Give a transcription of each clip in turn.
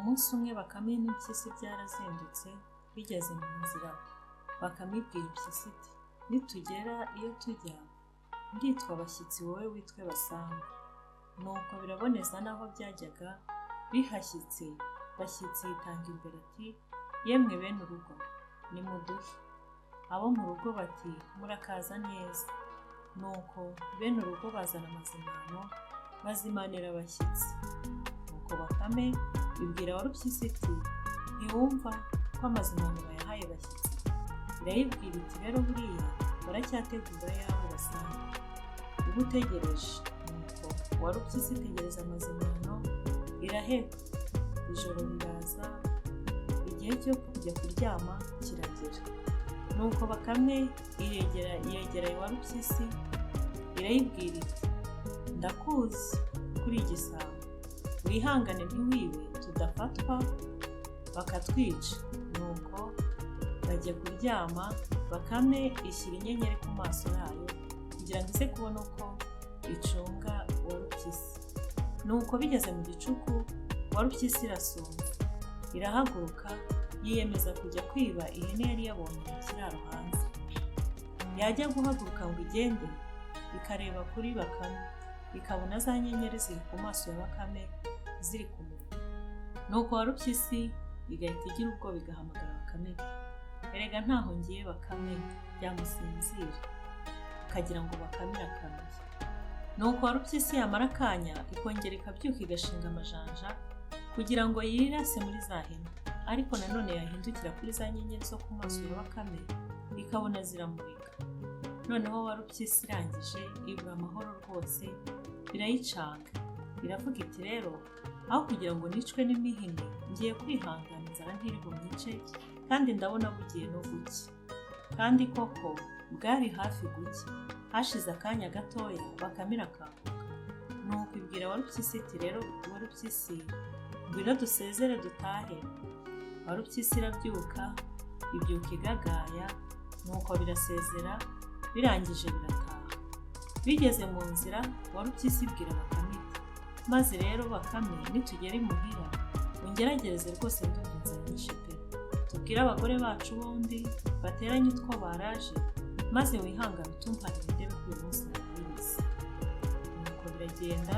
Umunsi umwe Bakame n'impyisi byarazindutse, bigeze mu nzira Bakame ibwira impyisi iti nitugera iyo tujya nditwa Bashyitsi wowe witwe Basangwa. Nuko biraboneza n'aho byajyaga bihashyitse, Bashyitsi yitanga imbere ati yemwe bene urugo nimuduhe. Abo mu rugo bati murakaza neza. Nuko bene urugo bazana amazimano bazimanira Bashyitsi. Nuko Bakame ibwira Warupyisi iti ntiwumva ko amazimano bayahaye Bashyitsi? Irayibwira iti rero buriya baracyategura yawe Basangwa, uba utegereje. Nuko Warupyisi itegereza amazimano iraheba. Ijoro riraza, igihe cyo kujya kuryama kiragera. Nuko Bakame yegera Warupyisi irayibwira iti ndakuzi kuri igisabo, wihangane ntiwibe tudafatwa bakatwica. Nuko bajya kuryama, Bakame ishyira inyenyeri ku maso yayo kugira ngo ize kubona uko icunga Warupyisi. Nuko bigeze mu gicuku, Warupyisi irasonza irahaguruka yiyemeza kujya kwiba ihene yari yabonye mu kiraro hanze. Yajya guhaguruka ngo igende, ikareba kuri Bakame ikabona za nyenyeri ziri ku maso ya Bakame ziri kumurika. Nuko Warupyisi igahita igira ubwoba igahamagara Bakame iti erega ntaho ngiye Bakame, byamusinzira. Akagira ngo Bakame irakanuye. Nuko Warupyisi yamara akanya ikongera ikabyuka igashinga amajanja kugira ngo yirase muri za hene, ariko nanone yahindukira kuri za nyenyeri zo ku maso ya Bakame ikabona ziramurika. Noneho Warupyisi irangije ibura amahoro rwose, birayicanga. Iravuga iti rero aho kugira ngo nicwe n'imihini ngiye kwihangana inzara ntiribunyice, kandi ndabona bugiye no gucya. Kandi koko bwari hafi gucya. Hashize akanya gatoya Bakame irakanguka. Nuko ibwira Warupyisi iti rero Warupyisi ngwino dusezere dutahe. Warupyisi irabyuka ibyuka igagaya. Nuko birasezera, birangije birataha. Bigeze mu nzira Warupyisi ibwira Bakame iti maze rero Bakame nitugera imuhira ungeragereze rwose ndumva inzara nyinshi pe. Tubwire abagore bacu bombi bateranye utwo baraje, maze wihangane utumparire ndebe ko uyu munsi nabirize. Nuko biragenda.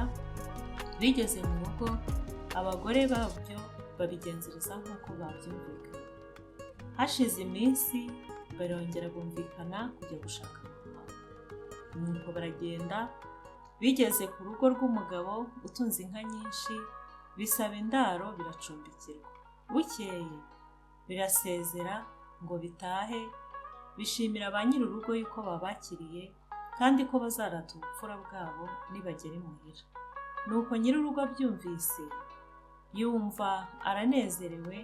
Bigeze mu rugo abagore babyo babigenzereza nk'uko babyumvikana. Hashize iminsi barongera bumvikana kujya gushaka amahanga. Nuko baragenda. Bigeze ku rugo rw'umugabo utunze inka nyinshi, bisaba indaro biracumbikirwa. Bukeye birasezera ngo bitahe, bishimira ba nyir'urugo yuko babakiriye kandi ko bazarata ubupfura bwabo nibagera imuhira. Nuko nyir'urugo abyumvise yumva aranezerewe,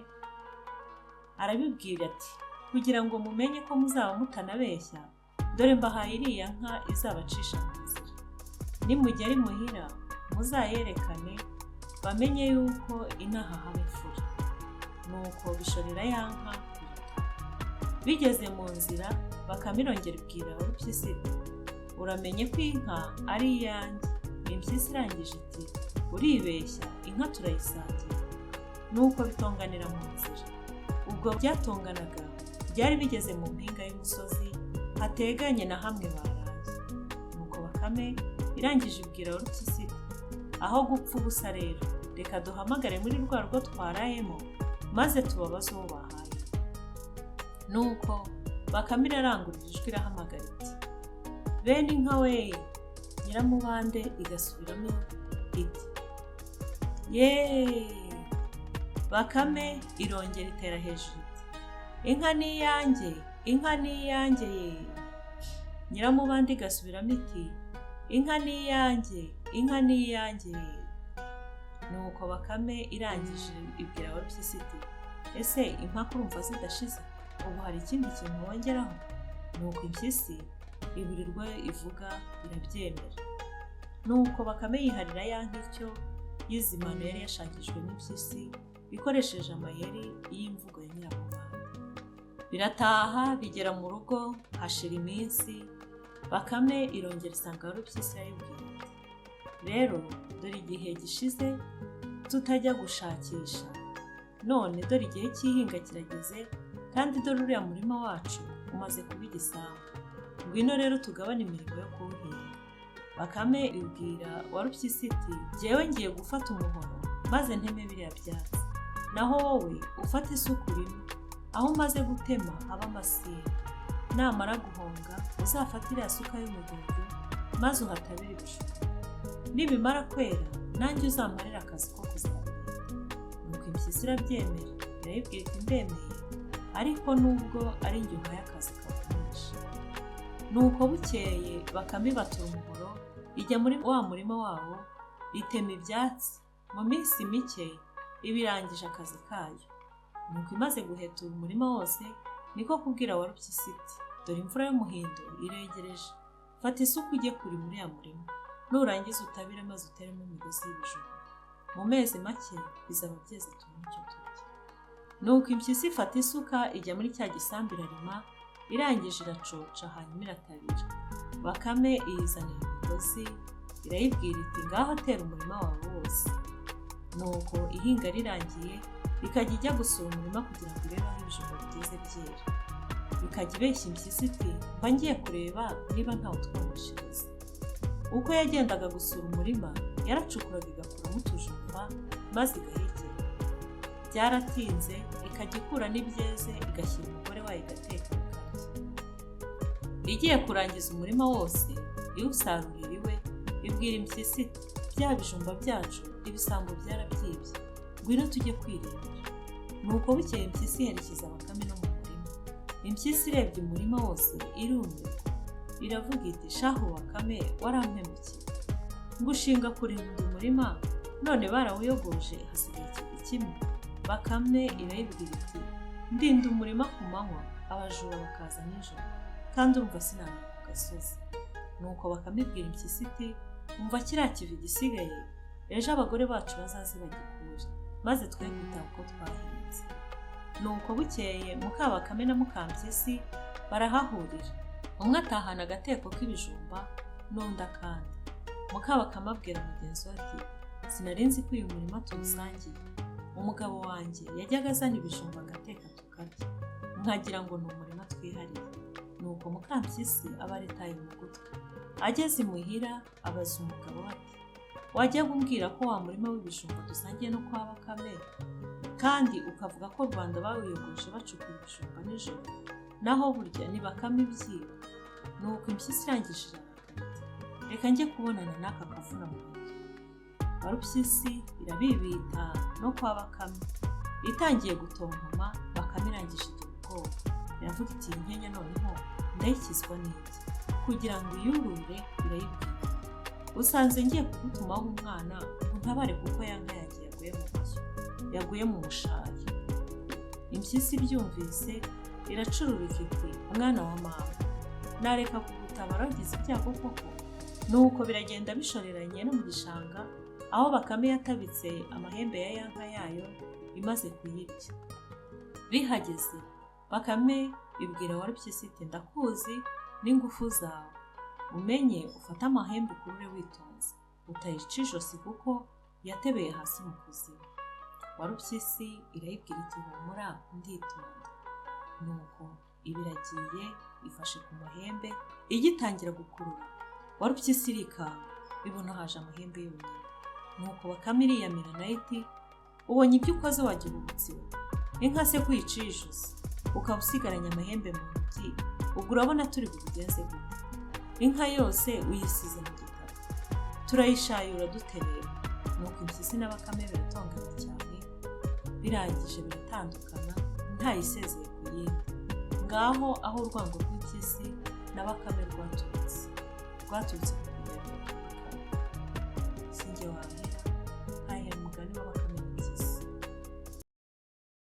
arabibwira ati kugira ngo mumenye ko muzaba mutanabeshya, dore mbahaye iriya nka izabacisha mu nzira. Nimugera imuhira muzayerekane bamenye yuko inaha haba imfura. Nuko bishorera ya nka birataha. Bigeze mu nzira Bakame irongera ibwira Warupyisi iti uramenye ko inka ari iyanjye. Impyisi irangije iti uribeshya, inka turayisangira. Nuko bitonganira mu nzira. Ubwo byatonganaga byari bigeze mu mpinga y'umusozi hateganye na hamwe baraye. Nuko Bakame irangije ibwira Warupyisi iti aho gupfa ubusa rero reka duhamagare muri rwa rugo twarayemo maze tubabaze uwo bahaye. Nuko Bakame irarangurura ijwi irahamagara iti bene inka we. Nyiramubande igasubiramo iti yeee. Bakame irongera itera hejuru iti inka ni iyanjye, inka ni iyanjye ye. Nyiramubande igasubiramo iti inka ni iyanjye, inka ni iyanjye ye. Nuko Bakame irangije ibwira Warupyisi iti ese impaka urumva zidashize, ubu hari ikindi kintu wongeraho? Nuko impyisi iburirwa ivuga irabyemera. Nuko Bakame yiharira ya nka ityo y'izimano yari yashakishwe n'impyisi ikoresheje amayeri y'imvugo ya Nyiramubande. Birataha bigera mu rugo. Hashira iminsi Bakame irongera isanga Warupyisi yayibwira iti rero dore igihe gishize tutajya gushakisha, none dore igihe cy'ihinga kirageze kandi dore uriya murima wacu umaze kuba igisambu. Ngwino rero tugabane imirimo yo kuwuhinga. Bakame ibwira Warupyisi iti jyewe ngiye gufata umuhoro maze nteme biriya byatsi, naho wowe ufate isuka urime, aho umaze gutema haba amasinde. Namara guhonga uzafate iriya suka y'umudugudu maze uhatabire ibijumba. Nibimara kwera nanjye uzamparira akazi ko kuzabirinda. Nuko impyisi irabyemera, irayibwira iti ndemeye, ariko nubwo ari njye uhaye akazi kavunisha. Nuko bukeye Bakame ibatura umuhoro, ijya muri wa murima wabo, itema ibyatsi. Mu minsi mike iba irangije akazi kayo. Nuko imaze guhetura umurima wose, niko kubwira Warupyisi iti dore imvura y'umuhindo iregereje, fata isuka ujye kuri muri ya murima, nurangiza utabire maze uteremo imigozi y'ibijumba. Mu mezi make bizaba byeze tubone icyo turya. Nuko impyisi ifata isuka ijya muri cya gisambu irarima, irangije iracoca hanyuma iratabira. Bakame iyizanira imigozi, irayibwira iti ngaho tera umurima wawe wose. Nuko ihinga rirangiye ikajya ijya gusura umurima kugira ngo irebe aho ibijumba bigeze byera. Ikajya ibeshya impyisi iti mba ngiye kureba niba ntawe utwoneshereza. Uko yagendaga gusura umurima yaracukuraga igakuramo utujumba maze igahekenya. Byaratinze ikajya ikura n'ibyeze igashyira umugore wayo igateka bikarya. Igiye kurangiza umurima wose iwusarurira iwe, ibwira impyisi iti bya bijumba byacu ibisambo byarabyibye, ngwino tujye kwirebera. Nuko bukeye impyisi yerekeza Bakame no mu murima. Impyisi irebye umurima wose irumirwa, iravuga iti shahu Bakame warampemukiye, ngushinga kurinda umurima none barawuyogoje hasigaye ikintu kimwe. Bakame irayibwira iti ndinda umurima ku manywa, abajura bakaza nijoro, kandi urumva sinanga ku gasozi. Nuko Bakame ibwira impyisi iti umva kiriya kivi gisigaye, ejo abagore bacu bazaze bagikure, maze twe gutaha uko twahinze. Nuko bukeye Mukabakame na Mukampyisi barahahurira, umwe atahana agateko k'ibijumba n'undi akandi. Mukabakame abwira mugenzi we ati sinari nzi ko uyu murima tuwusangiye, umugabo wanjye yajyaga azana ibijumba agateka tukarya, nkagira ngo ni umurima twihariye. Nuko Mukampyisi aba aritaye mu gutwi. Ageze imuhira abaza umugabo we ati wajyaga umbwira ko wa murima w'ibijumba dusangiye no kwa Bakame, kandi ukavuga ko Rwanda bawuyogoje bacukura ibijumba nijoro, naho burya ni Bakame ibyiba. Nuko impyisi irangije irarakara iti reka njye kubonana n'aka kavuna mu nzu. Warupyisi irabibita no kwa Bakame, itangiye gutontoma. Bakame irangije igira ubwoba, iravuga iti iyi nkenya noneho ndayikizwa n'iki? Kugira ngo iyurure irayibwira usanze ngiye kugutumaho umwana untabare kuko ya nka yanjye yaguye mu mushayi. Impyisi ibyumvise iracururika iti umwana wa mama, nareka kugutabara wagize ibyago koko? Nuko biragenda bishoreranye no mu gishanga, aho Bakame yatabitse amahembe ya ya nka yayo imaze kuyirya. Bihageze Bakame ibwira Warupyisi iti ndakuzi n'ingufu zawe, umenye ufate amahembe ukurure witonze, utayica ijosi kuko yatebeye hasi mu kuzimu. Warupyisi irayibwira iti humura nditonda. Nuko ibiragiye ifashe ku mahembe, igitangira gukurura Warupyisi irikanga, ibona haje amahembe yonyine. Nuko Bakame iriyamira nayo iti ubonye ibyo ukoze wagira ubutsiwe, inka se kwica ijosi ukaba usigaranye amahembe mu ntoki, ubwo urabona turi bubigenze gute? Inka yose uyisize mu gitaka, turayishayura duterera. Nuko impyisi na Bakame biratongana cyane, birangije biratandukana ntayisezeye ku yindi. Ngaho aho urwango rw'impyisi na Bakame rwaturutse